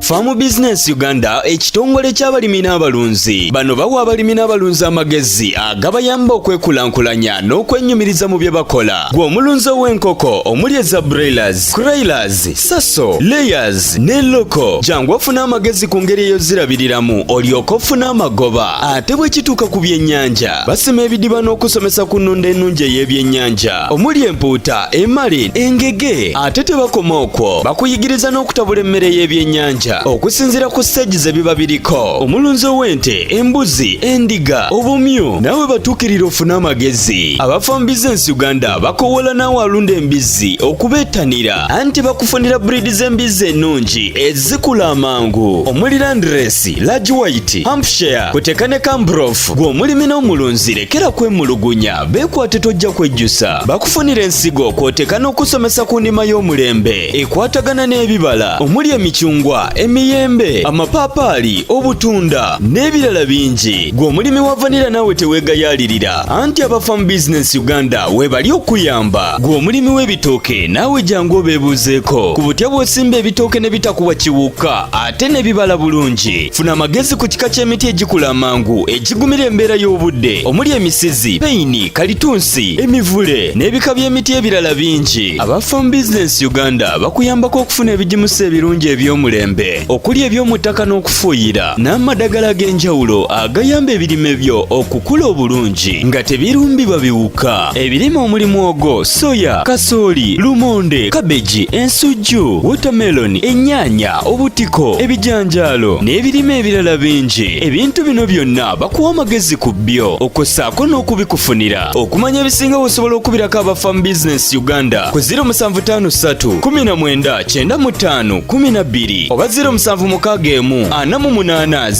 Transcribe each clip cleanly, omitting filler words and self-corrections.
Farm Business Uganda ekitongole ky'abalimi n'abalunzi. Bano bawa abalimi n'abalunzi amagezi agabayamba okwekulankulanya n'okwenyumiriza mu bye bakola. Gwe omulunzi w'enkoko omuli eza broilers, crailers, saso, layers ne loko. Jangu ofuna amagezi ku ngeri ey'ozirabiriramu olyoke ofune amagoba. Ate bwe kituuka ku byennyanja basima ebidiba n'okusomesa ku nnunda ennungi ey'ebyennyanja omuli empuuta, emali, engege. Ate tebakoma okwo, bakuyigiriza n'okutabula emmere y'ebyennyanja okusinziira ku stage ze biba biriko. Omulunzi w'ente, embuzi, endiga, obumyu nawe batuukirira ofuna amagezi. Aba Farm Business Uganda bakowola naawe alunda embizzi okubeetanira anti bakufunira breed z'embizzi ennungi ezikula amangu omuli Landrace, Large White, Hampshire, kuteeka ne Cambrough. Gwe omulimi n'omulunzi lekera kwemulugunya, beekwate tojja kwejjusa. Bakufunira ensigo kw'oteeka n'okusomesa ku nnima y'omulembe ekwatagana n'ebibala omuli emicungwa, emiyembe, amapaapaali, obutunda n'ebirala bingi. Gwe omulimi wa vanilla naawe teweegayaalirira anti aba Farm Business Uganda webali okuyamba. Gwe omulimi w'ebitooke naawe jangu obeebuuzeeko ku butya bw'osimba ebitooke ne bitakuwa kiwuka ate ne bibala bulungi. Funa amagezi ku kika ky'emiti egikula amangu egigumira embeera y'obudde omuli emisizi, peyini, kalitunsi, emivule n'ebika by'emiti ebirala bingi. Aba Farm Business Uganda bakuyambako okufuna ebigimusa ebirungi eby'omulembe okuli eby'omu ttaka n'okufuuyira n'amadagala ag'enjawulo agayamba ebirime byo okukula obulungi nga tebirumbibwa biwuka. Ebirime omuli muwogo, soya, kasooli, lumonde, kabeji, ensujju, watermelon, ennyaanya, obutiko, ebijanjaalo n'ebirime ebirala bingi. Ebintu bino byonna bakuwa amagezi ku byo okossaako n'okubikufunira. Okumanya ebisinga osobola okubirako aba Farm Business Uganda ku 0753 19 95 12 oba 0761 48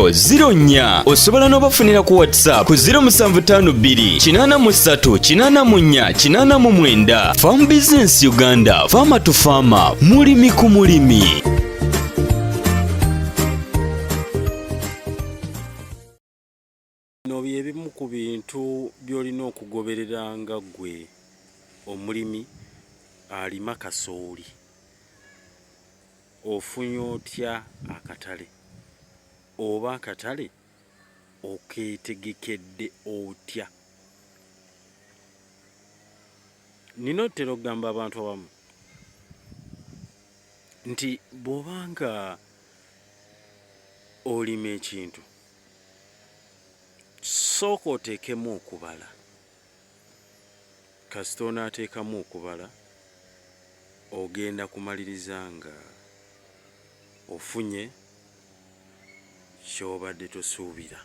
0004. Osobola n'obafunira ku WhatsApp ku 0752 83 84 89. Farm Business Uganda, farmer to farmer, mulimi ku mulimi. Bino byebimu ku bintu by'olina okugoberera nga ggwe omulimi alima kasooli. Ofunye otya akatale? Oba akatale okeetegekedde otya? Nina otera okugamba abantu abamu nti bw'obanga olima ekintu sooka oteekemu okubala. Kasita onaateekamu okubala ogenda kumaliriza nga ofunye ky'obadde tosuubira.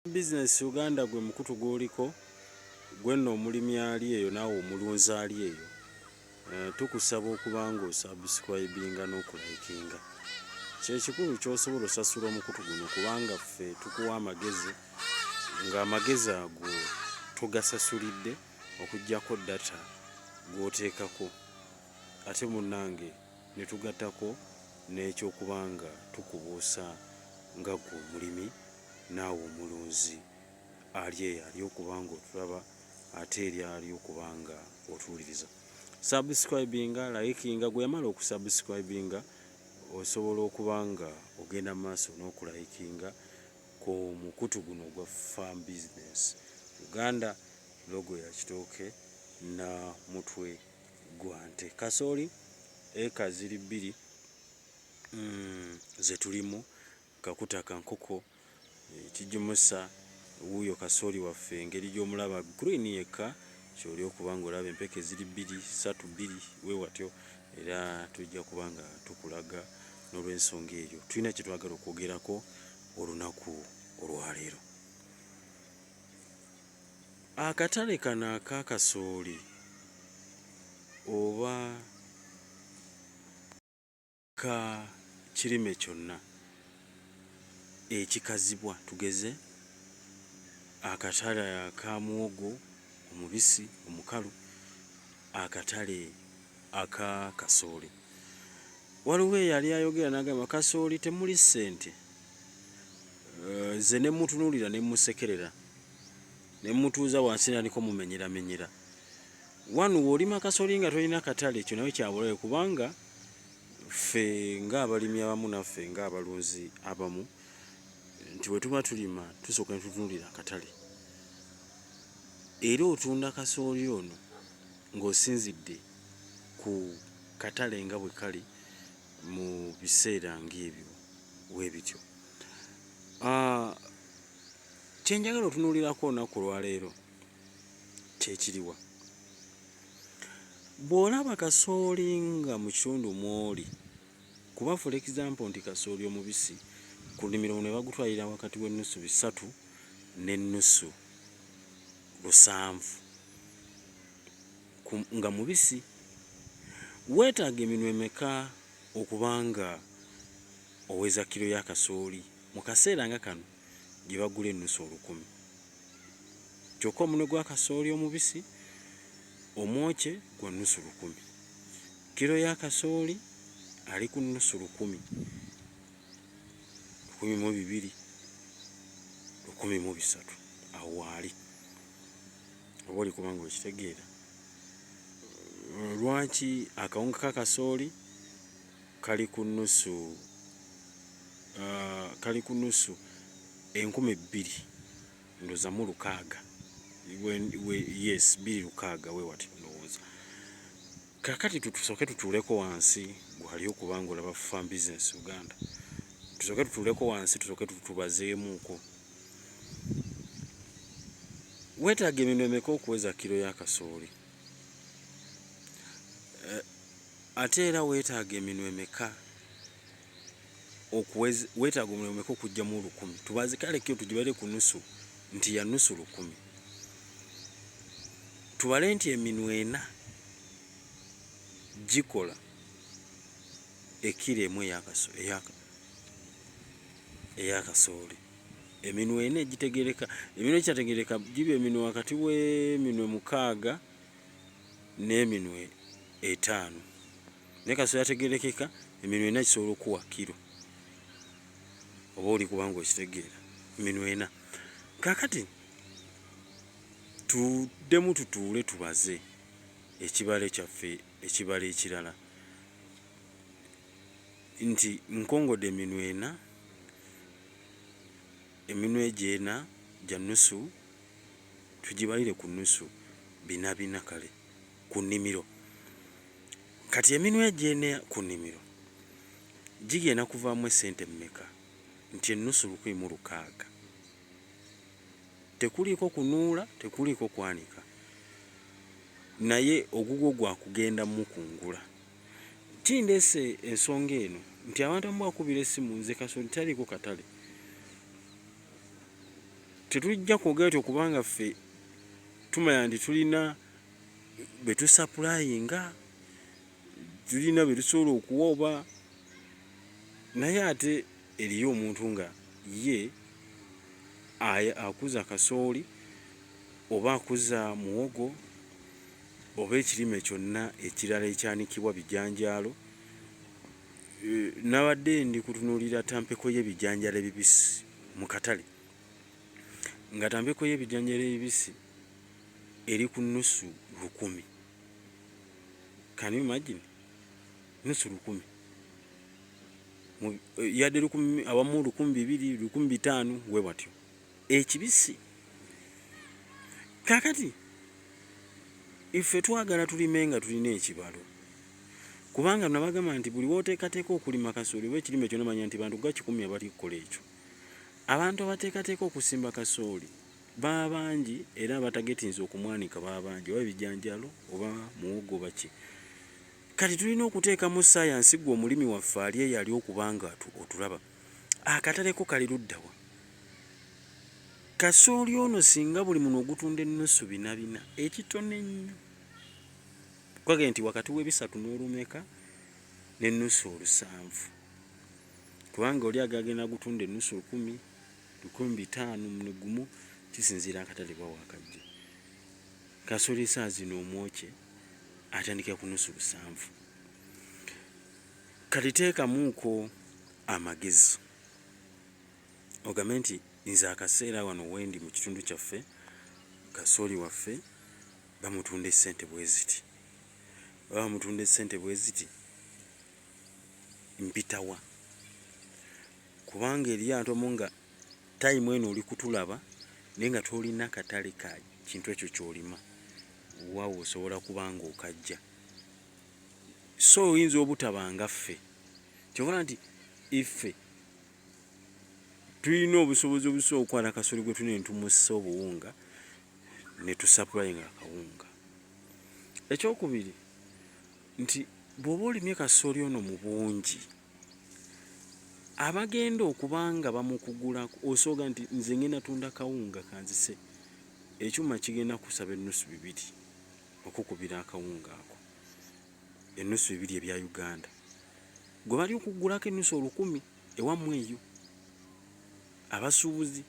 Business Uganda gwe mukutu gw'oliko, gwe nno omulimi ali eyo naawe omulunzi ali eyo, tukusaba okuba nga osubscribinga n'okulayikinga. Kyekikulu ky'osobola osasula omukutu guno kubanga ffe tukuwa amagezi, ng'amagezi ago togasasulidde okuggyako data gw'oteekako, ate munnange ne tugattako n'ekyokubanga tukubuusa nga gwe omulimi naawe omulunzi ali eyo ali okubanga otulaba ate eri ali okubanga otuwuliriza. Subscribinga, likinga. Gwe yamala okusubscribinga osobola okubanga ogenda maaso n'okulayikinga ku mukutu guno gwa Farm Business Uganda, logo ya kitooke na mutwe gwa nte. Kasooli eka ziri 2 ze tulimu, kakuta kankoko kijimusa wuuyo kasooli waffe engeri gy'omulaba green yekka kyoli okubanga olaba empeke ziri 2 3 2 we watyo, era tujja kubanga tukulaga n'olw'ensonga eyo tulina kye twagala okwogerako olunaku olwaleero. Akatale kano aka kasooli oba ka kirime kyonna ekikazibwa, tugeze akatale aka muwogo omubisi omukalu, akatale aka kasooli. Waliwo eyali ayogera n'agamba kasooli temuli ssente. Ze ne mutunuulira ne musekerera ne mutuuza wansi naniko mumenyeramenyera. Wano w'olima kasooli nga tolina katale, ekyo nawe kyabulabe kubanga ffe ng'abalimi abamu naffe ng'abalunzi abamu nti bwe tuba tulima tusooka ne tutunuulira akatale era otunda kasooli ono ng'osinzidde ku katale nga bwe kali mu biseera ng'ebyo bwe bityo. Kyenjagala otunuulirako olunaku olwaleero kyekiriwa. Bw'olaba kasooli nga mu kitundu mw'oli, kuba for example nti kasooli omubisi ku nnimiro ne bagutwalira wakati w'ennusu 3 n'ennusu 7 nga mubisi, weetaaga eminwe emeka okubanga oweza kilo ya kasooli mu kaseera nga kano gye bagula ennusu 1,000. Kyokka omunwe gwa kasooli omubisi omwokye gwa nnusu 1,000. Kilo ya kasooli ali ku nnusu 1,000, 1,200, 1,300 awo waali oba oli kubanga okitegeera. Lwaki akawunga ka kasooli kali ku nnusu 2,000 ndoza mu 600. Yes, 2,600 we wati ndowooza. Kakati tusooke tutuuleko wansi gwali okubanga olaba farm business Uganda. Tusooke tutuuleko wansi tusooke tubazeemuuko. Weetaaga eminwe emeka okuweza kilo ya kasooli? Ate era weetaaga eminwe emeka weetaaga omunwe emeka okujja mu 1,000. Tubaze kale kyo tugibale ku nnusu nti ya nnusu 1,000. Tubale nti eminwe 4 gikola ekiro emu eya kasooli. Eminwe 4 gitegereka, eminwe kyategereka gibe eminwe wakati w'eminwe 6 n'eminwe 5. Ne kasooli yategerekeka eminwe 4 kisobola okuwa kiro. Oba oli kubanga okitegeera, eminwe 4. Kakati tuddemu tutuule tubaze ekibale kyaffe, ekibale ekirala nti nkongodde eminwe 4, eminwe egyo 4 gya nnusu, tugibalire ku nnusu 4 kale ku nnimiro. Kati eminwe egyo 4 ku nnimiro gigenda kuvaamu esente mmeka? Nti ennusu 1,600. Tekuliiko kunuula, tekuliiko kwanika, naye ogugwo gwa kugenda mu kungula. Kindeese ensonga eno nti abantu abamu bakubira essimu, nze kasooli taliiko katale. Tetujja kwogera nti okubanga ffe tumanya nti tulina be tusappulayinga, tulina be tusobola okuwa oba, naye ate eriyo omuntu nga ye akuza kasooli oba akuza muwogo oba ekirime kyonna ekirala ekyanikibwa bijanjaalo. Nabadde ndi kutunuulira tampeko y'ebijanjaalo ebibisi mu katale, nga tampeko y'ebijanjaalo ebibisi eri ku nnusu 1,000. Can you imagine? Nnusu 1,000 yadde awamu 2,200, 2,500 we batyo ekibisi. Kakati iffe twagala tulime nga tulina ekibalo, kubanga nabagamba nti buli wooteekateeka okulima kasooli oba ekirime kyonna manya nti bantu ga 100 abali kukola ekyo. Abantu abateekateeka okusimba kasooli baba bangi era abatagetinza okumwanika baba bangi, oba ebijanjaalo oba muwogo oba ki. Kati tulina okuteekamu sayansi, gwe omulimi waffe ali eyo ali okubanga otulaba. Akataleko kali luddawa? Kasooli ono singa buli muno ogutunda ennusu 400 ekitone nnyo. Kwage nti wakati w'ebisatu n'olumeka n'ennusu 7. Kubanga oli agagenda gutunda ennusu 1,000, 1,500 muno gumu, kisinziira akatale bwa wakajja. Kasooli saa zino omwokye atandika ku nnusu 7. Kaliteekamuuko amagezi ogambe nti nze akaseera wano wendi mu kitundu kyaffe kasooli waffe bamutunda essente bwe ziti. Bamutunda essente bwe ziti mpitawa kubanga eryantomo nga time eno oli kutulaba naye nga tolina katale ka kintu ekyo kyolima waawe osobola kubanga okajja so oyinza obutabanga ffe kyobala nti iffe tulina obusobozi obusobola okukwata kasooli gwe tulina netumussa obuwunga netusaplayinga akawunga. Ekyokubiri nti bw'oba olimye kasooli ono mu bungi abagenda okubanga bamukugula osoga nti nze ngenda tunda kawunga kanzise ekyuma kigenda kusaba ennusu 2 okukubira akawunga ako ennusu 2 ebya Uganda gwe bali okugulako ennusu 1,000 ewammwe eyo abasuubuzi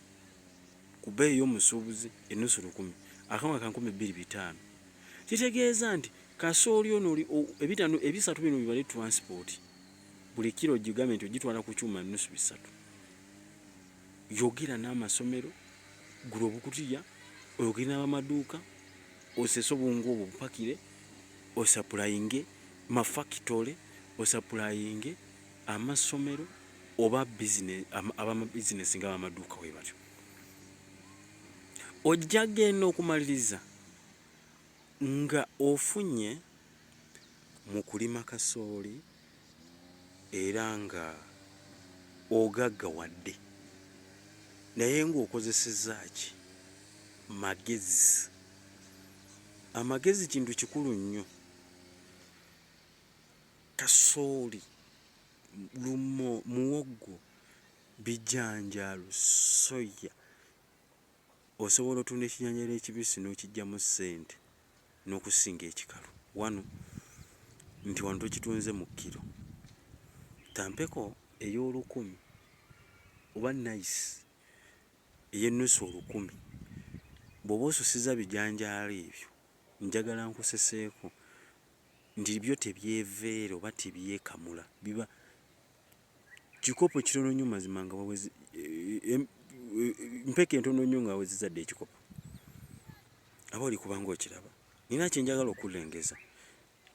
ku bbeeyi y'omusuubuzi ennusu 1,000 akawunga ka 2,500 kitegeeza nti kasooli ono ebisatu bino bibale transport buli kiro gavumenti ogitwala ku kyuma ennusu 3 yogera n'amasomero gula obukutiya oyogera n'abamaduuka osese obungu obwo bupakire osaplayinge mafakitole osaplayinge amasomero oba abamabizinesi nga abamaduuka we batyo ojja genda okumaliriza nga ofunye mu kulima kasooli era nga ogaggawadde naye ng'okozesezza ki magezi. Amagezi kintu kikulu nnyo. Kasooli, lumo, muwoggo, bijanjaalo, soya osobola otunda ekijanjaalo ekibisi n'okijjamu ssente n'okusinga ekikalu wano nti wano tokitunze mu kiro tampeko ey'olukumi oba nice ey'ennusu 1,000 bw'oba osusiza bijanjaalo ebyo njagala nkuseseeko nti byo tebyeveera oba tebyekamula biba kikopo kitono nnyo mazima nga wawezi mpeke entono nnyo nga wawezezadde ekikopo aba oli kubanga okiraba nina kyenjagala okulengeza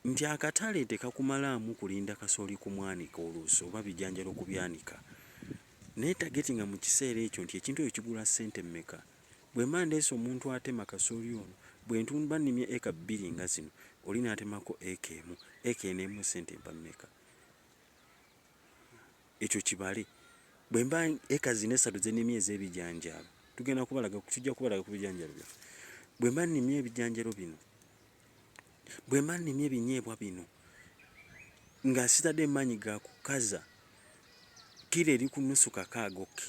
nti akatale tekakumalaamu kulinda kasooli ku mwanika oluusi oba bijanjalo kubyanika naye tageti nga mu kiseera ekyo nti ekintu ekyo kigula ssente mmeka bwe mba ndeese omuntu atema kasooli ono bwe ntumba nnimye eka 2 nga zino oli n'atemako eka emu ssente mpa mmeka ekyo kibale bwe mba eka 3 zennimye ez'ebijanjalo tujja kubalaga ku bijanjalo byaffe bwe mba nnimye ebijanjalo bino bwe mba nnimye ebinyeebwa bino nga sitadde maanyi ga kukaza kiro eri ku nusu kakaagoke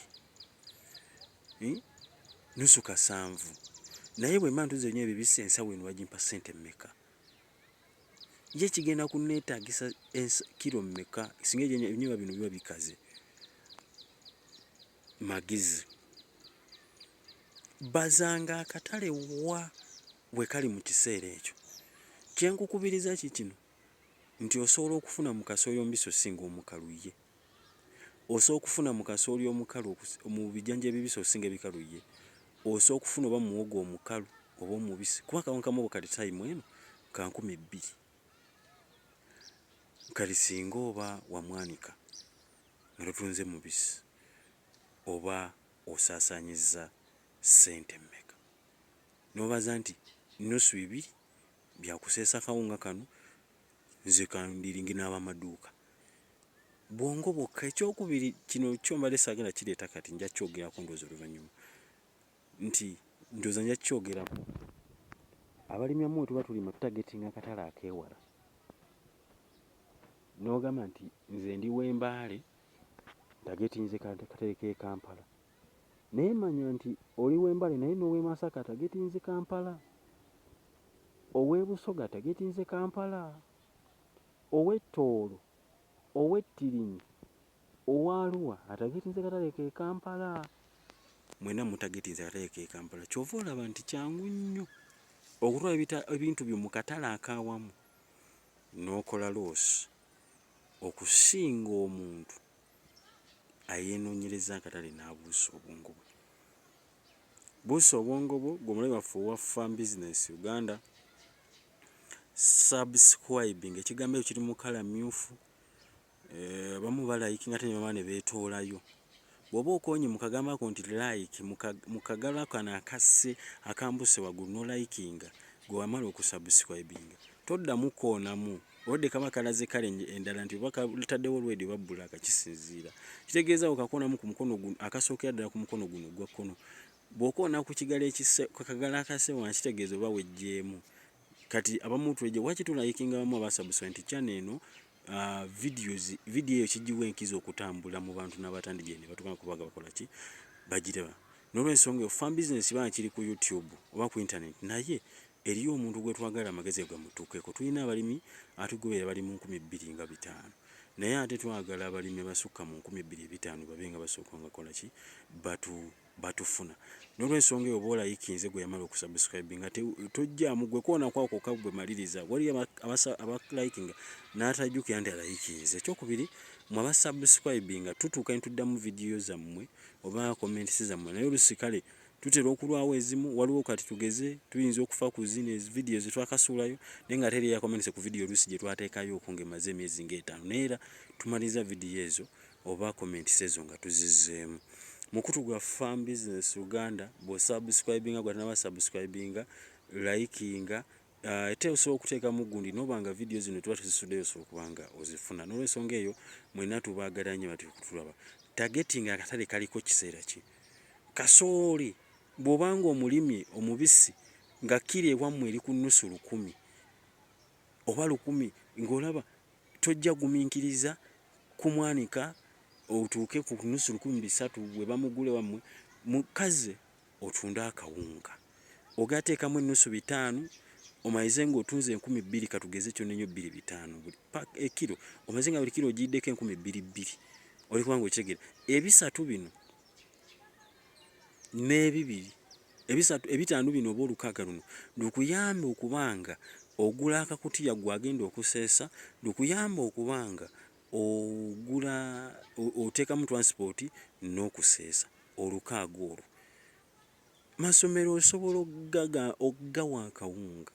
nusu 7 naye bwe mba ntuze nnyo ebibisi ensawo eno bagimpa ssente mmeka ye kigenda kunneetaagisa kiro mmeka singa ebinyeebwa bino biba bikaze. Magezi bazanga akatale wa bwe kali mu kiseera ekyo kyenkukubiriza kikino nti osobola okufuna mu kasooli omubisi osinga omukalu ye osobola okufuna mu kasooli omukalu mu bijanja ebibisi osinga ebikalu ye osobola okufuna oba muwogo omukalu oba omubisi kuba kawunkamu bwe kali time eno ka 2,000 kali singa oba wamwanika nga totunze mubisi oba osaasaanyizza ssente mmeka n'obaza nti nusu 2 byakuseesa kawunga kano nze kandiringi n'abamaduuka bwongo bwokka. Ekyokubiri kino kyombadde saagenda kireeta kati nja kyogerako ndowooza oluvannyuma nti ndowooza nja kyogerako abalimyamu tuba tulima tutagetinga akatale akeewala n'ogamba nti nze ndi w'embaale tagetinze katale k'e Kampala naye manya nti oli w'embale naye n'ow'e Masaka tagetinze Kampala ow'e Busoga tagetinze Kampala ow'e Tooro ow'e Tirinyi owa Arua atagetinze katale k'e Kampala mwena mutagetinze katale k'e Kampala kyova olaba nti kyangu nnyo okutwala ebintu byo mu katale akaawamu n'okola loosi okusinga omuntu ayenoonyereza akatale n'abuusa obwongo bwe. Buusa obwongo bwo gw'omulabi waffe owa Farm Business Uganda subscribing ekigambo ekyo kiri mu kala mmyufu abamu balayikinga ate ne bamala ne beetoolayo. Bw'oba okoonye mu kagamba ako nti like mu kagalo kano akasse akambuse waggulu n'olayikinga gwe wamala okusubscribinga toddamu koonamu obadde kaba kalaze kale endala nti oba kataddewo olwedi oba bbulaaka kisinziira. Kitegeeza okakoonamu ku mukono guno akasookera ddala ku mukono guno ogwa kkono. Bw'okoona ku kigalo kagalo akase wansi kitegeeza oba wejjeemu. Kati abamu tweje waki tulayikinga abamu abasubscribe nti channel eno video eyo kigiwa enkizo okutambula mu bantu n'abatandi gye ne batuuka kubaga bakola ki bagiraba. N'olw'ensonga eyo fan business bana kiri ku YouTube oba ku internet naye eriyo omuntu gwe twagala amagezi gamutuukeko. Tulina abalimi atugobera bali mu 2500 naye ate twagala abalimi basukka mu 2500 babe nga basooka nga kola ki batufuna. N'olw'ensonga eyo boola yikinze gwe yamala okusubscribe nga tojjaamu gwe koona kwako kabwe maliriza wali abalikinga n'atajjukira nti alayikinze. Ekyokubiri mu abasubscribe nga tutuuka ne tuddamu video zammwe oba comments zammwe naye olusi kale tutera okulwawo ezimu. Waliwo kati tugeze tuyinza okufa ku zino video zetwakasuulayo naye nga teri yakomense ku video olusi gye twateekayo okunge maze emyezi nga 5 naye era tumaliza video ezo oba comments ezo nga tuzizzeemu. Mukutu gwa Farm Business Uganda bw'osubscribinga gwa tanaba subscribinga likinga ate osobola okuteekamu gundi n'obanga video zino tuba tuzisuddeyo osobola okubanga ozifuna. N'olw'ensonga eyo mwenna tubaagala nnyo bati okutulaba. Targeting akatale kaliko kiseera ki kasooli bw'obanga omulimye omubisi nga kiri ewammwe eri ku nnusu 100 oba 100 ng'olaba tojja guminkiriza kumwanika otuuke ku nnusu 300 bwe bamugule wammwe mukaze otunda akawunga ogateekamu ennusu 5 omayize ng'otunze 2000 katugeze kyonna nnyo 2500 buli ekiro omaze nga buli kiro ogiddeko 2000 oli kubanga okitegeera ebisatu bino n'ebibiri ebitaano bino oba olukaaga luno lukuyamba okubanga ogula akakutiya gwagenda okuseesa lukuyamba okubanga ogula oteekamu transport n'okuseesa olukaaga olwo. Masomero osobola okugawa akawunga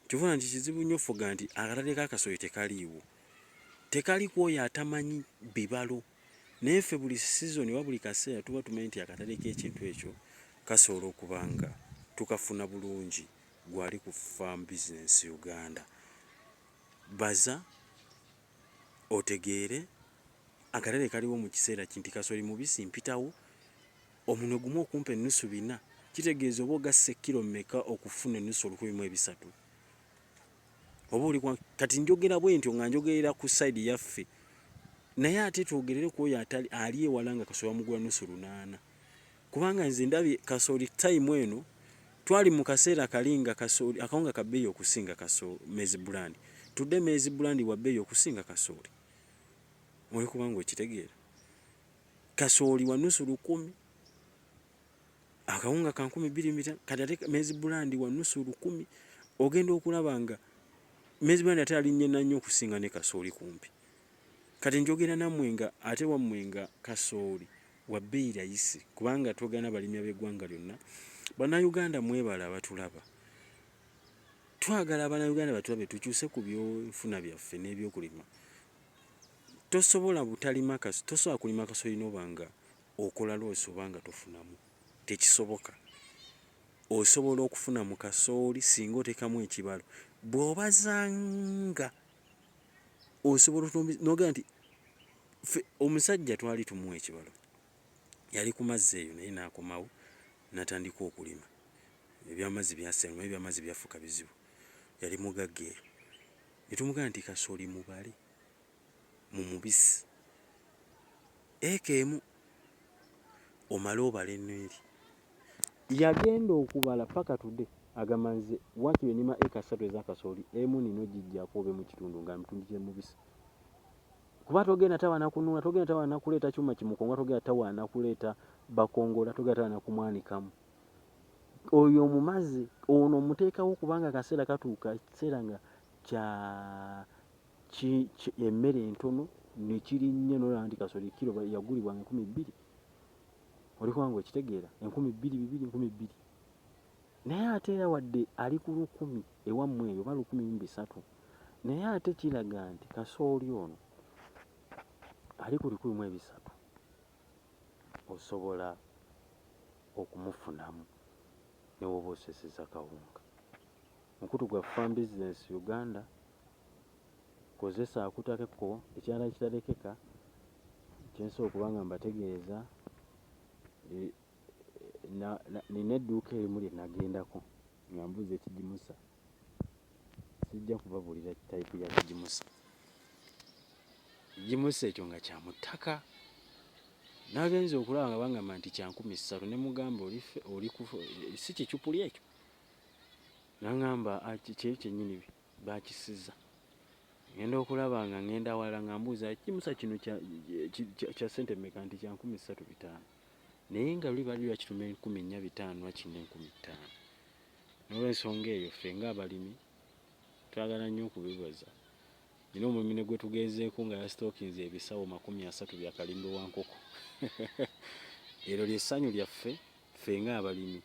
kivuna nti kizibu nnyo fuga nti akatale k'akasooli tekaliiwo tekali kwoyo atamanyi bibalo naye ffe buli season oba buli kaseera tuba tumanyi nti akatale k'ekintu ekyo kasobola okubanga tukafuna bulungi. Gwali ku Farm Business Uganda baza otegeere akatale kaliwo mu kiseera kinti kasooli mubisi mpitawo omunwe gumu okumpa ennusu 4 kitegeeza oba ogasse kilo mmeka okufuna ennusu 1300 oba oli kati njogera bwe ntyo nga njogerera ku side yaffe naye ate twogerere ku oyo ali ewala nga kasooli bamugula nnusu 800 kubanga nze ndabye kasooli time eno twali mu kaseera kalinga kasooli akawunga ka bbeeyi okusinga kasooli maize brand tudde maize brand wa bbeeyi okusinga kasooli oli kubanga okitegeera kasooli wa nnusu 1000 akawunga ka 2500 kati ate maize brand wa nnusu 1000 ogenda okulaba nga maize brand ate alinnye nnyo okusinga ne kasooli kumpi. Kati njogera nammwe nga ate wammwe nga kasooli wa bbeeyi rayisi kubanga twogana abalimi ab'eggwanga lyonna. Bannayuganda mwebala abatulaba twagala Bannayuganda batulabe tukyuse ku by'enfuna byaffe n'ebyokulima. Tosobola kulima kasooli n'obanga okola loosi obanga tofunamu tekisoboka. Osobola okufuna mu kasooli singa oteekamu ekibalo bw'obazanga osobola n'ogamba nti omusajja twali tumuwa ekibalo yali ku mazzi eyo naye n'akomawo n'atandika okulima ebyamazzi byasenga ebyamazzi byafuuka bizibu yali mugagga eyo ne tumugamba nti kasooli mubale mu mubisi eka emu omale obala enneeri yagenda okubala paka tudde agamanze wakiri enima eka 3 ez'akasooli emu nino gijjako obe mu kitundu nga mitundikire mubisi kuba togenda tawaana kunula togenda tawaana kuleeta kyuma kimukonga togenda tawaana kuleeta bakongola togenda tawaana kumwanikamu oyo omumazi ono omuteekawo kubanga akaseera katuuka ekiseera nga emmere entono ne kiri nnyo n'olaba nti kasooli kiro yagulibwanga 2000 oli kubanga okitegeera 2200 naye ate era wadde ali ku 1000 ewammwe eyo oba 1300 naye ate kiraga nti kasooli ono ali ku 1,300 osobola okumufunamu ne woba oseseza kawunga. Mukutu gwa Farm Business Uganda, kozesa akutakeko ekyala kitalekeka kyensobola okuba nga mbategeeza. Nina edduuka erimu lye nagendako nga mbuuza ekigimusa, sijja kubabuulira tayipu ya kigimusa. Kigimusa ekyo nga kya mu ttaka. Nagenze okulaba nga bangamba nti kya 3,000 ne mugamba oli si kicupuli ekyo. Nangamba kye kyennyini bakisiza. Ngenda okulaba nga ngenda wala nga mbuuza ekigimusa kino kya ssente mmeka, nti kya 3,500. Naye nga luli bali bakituma 4,500 kino 5,000. N'olw'ensonga eyo ffe ng'abalimi twagala nnyo okubibaza. Nina omulimi ne gwe tugezeeko nga yasitookinze ebisawo 30 bya kalimbe wa nkoko. Ero ly'essanyu lyaffe ffe ng'abalimi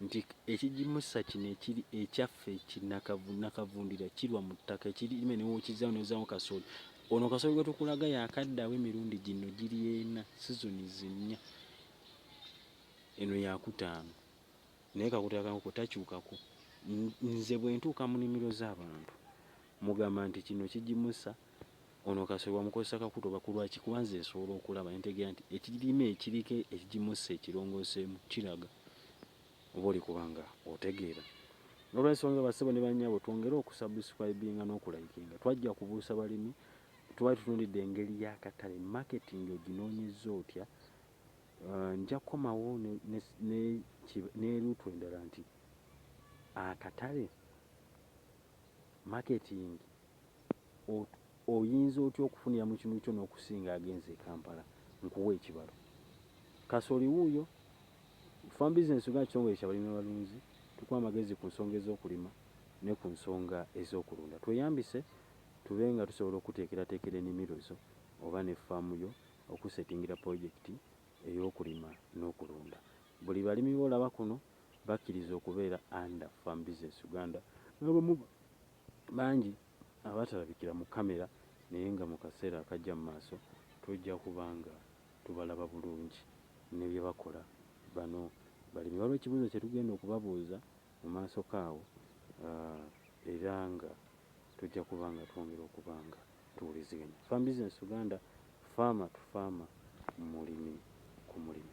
nti ekigimusa kino ekiri ekyaffe kinakavundira kirwa mu ttaka ekirime ne wookizaawo n'ozaamu kasooli. Ono kasooli gwe tukulaga yakaddawo emirundi gino giri 4 sizoni 4. Eno yakutaano. Naye kakutaka nkoko takyukako. Nze bwe ntuuka mu nnimiro z'abantu mugamba nti kino kigimusa, ono kasooli wamukozesa kakuto bakulwaki, kuba nze nsobola okulaba ntegeera nti ekirime ekiriko ekigimusa ekirongooseemu kiraga. Oba oli kubanga otegeera. N'olw'ensonga bassebo ne bannyabo twongere okusubscribinga n'okulayikinga. Twajja kubuusa balimi, twali tutundidde engeri y'akatale, marketing oginoonyezza otya. Nja kukomawo n'eruutu endala nti akatale marketing oyinza otya okufunira mu kintu kyo n'okusinga agenze e Kampala. Nkuwa ekibalo. Kasooli wuuyo. Farm Business Uganda kitongole ky'abalimi n'abalunzi, tukuwa amagezi ku nsonga ez'okulima ne ku nsonga ez'okulunda. Tweyambise tube nga tusobola okuteekerateekera ennimiro zo oba ne faamu yo okusetingira pulojekiti ey'okulima n'okulunda. Buli balimi boolaba kuno bakkiriza okubeera under Farm Business Uganda. N'abamu bangi abatalabikira mu kamera, naye nga mu kaseera akajja mu maaso tujja kubanga tubalaba bulungi ne bye bakola. Bano balimi waliwo ekibuuzo kye tugenda okubabuuza mu maaso kaawo, era nga tujja kubanga twongera okubanga tuwuliziganya. Farm Business Uganda, farmer to farmer, mulimi ku mulimi.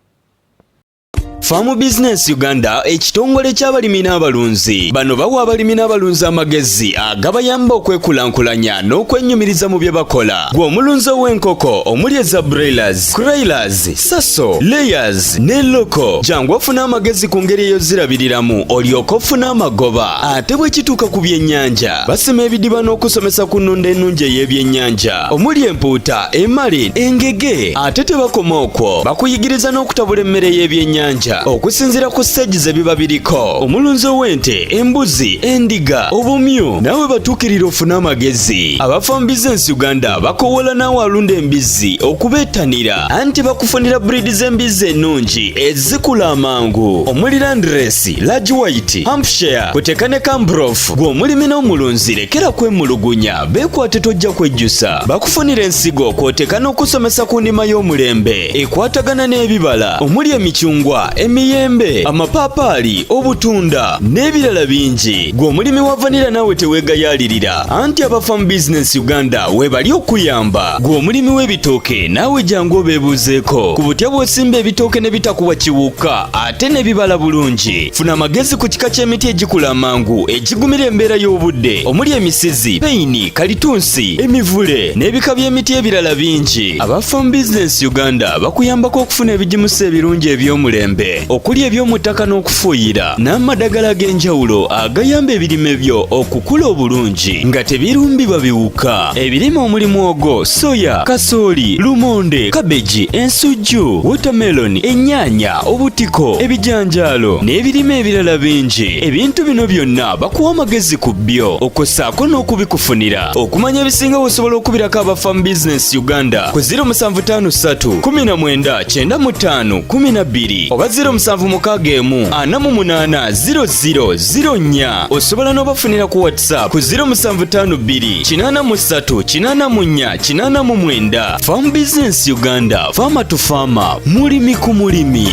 Farm Business Uganda, ekitongole ky'abalimi n'abalunzi. Bano bawa abalimi n'abalunzi amagezi agabayamba okwekulankulanya n'okwennyumiriza mu bye bakola. Gwe omulunzi w'enkoko omuli eza broilers, crailers, saso, layers ne loko. Jangu ofuna amagezi ku ngeri ey'ozirabiriramu olyoke ofune amagoba. Ate bwe kituuka ku byennyanja, basima ebidiba n'okusomesa ku nnunda ennungi ey'ebyennyanja omuli empuuta, emali, engege. Ate tebakoma okwo, bakuyigiriza n'okutabula emmere y'ebyennyanja okusinziira ku stage ze biba biriko. Omulunzi w'ente, embuzi, endiga, obumyu, nawe batuukirira ofuna amagezi. Aba Farm Business Uganda bakowola naawe alunda embizzi okubeetanira, anti bakufunira breed z'embizzi ennungi ezikula amangu omuli Landrace, Large White, Hampshire, kuteeka ne Cambrough. Gwe omulimi n'omulunzi lekera kwemulugunya, beekwate tojja kwejjusa. Bakufunira ensigo kw'oteeka n'okusomesa ku ndima y'omulembe ekwatagana n'ebibala omuli emicungwa, emiyembe, amapaapaali, obutunda n'ebirala bingi. Gwe omulimi wa vanilla naawe teweegayaalirira, anti aba Farm Business Uganda webali okuyamba. Gwe omulimi w'ebitooke naawe jangu obeebuuzeeko ku butya bw'osimba ebitooke ne bitakuwa kiwuka ate ne bibala bulungi. Funa amagezi ku kika ky'emiti egikula amangu egigumira embeera y'obudde omuli emisizi, peyini, kalitunsi, emivule n'ebika by'emiti ebirala bingi. Aba Farm Business Uganda bakuyambako okufuna ebigimusa ebirungi eby'omulembe okuli eby'omu ttaka n'okufuuyira n'amadagala ag'enjawulo agayamba ebirime byo okukula obulungi nga tebirumbibwa biwuka. Ebirime omuli muwogo, soya, kasooli, lumonde, kabeji, ensujju, watermelon, ennyaanya, obutiko, ebijanjaalo n'ebirime ebirala bingi. Ebintu bino byonna bakuwa amagezi ku byo okossaako n'okubikufunira. Okumanya ebisinga osobola okubirako aba Farm Business Uganda ku 0753 19 95 12 oba 0761480004. osobola n'obafunira ku WhatsApp ku 0752838489. Farm Business Uganda, Farmer to Farmer, mulimi ku mulimi.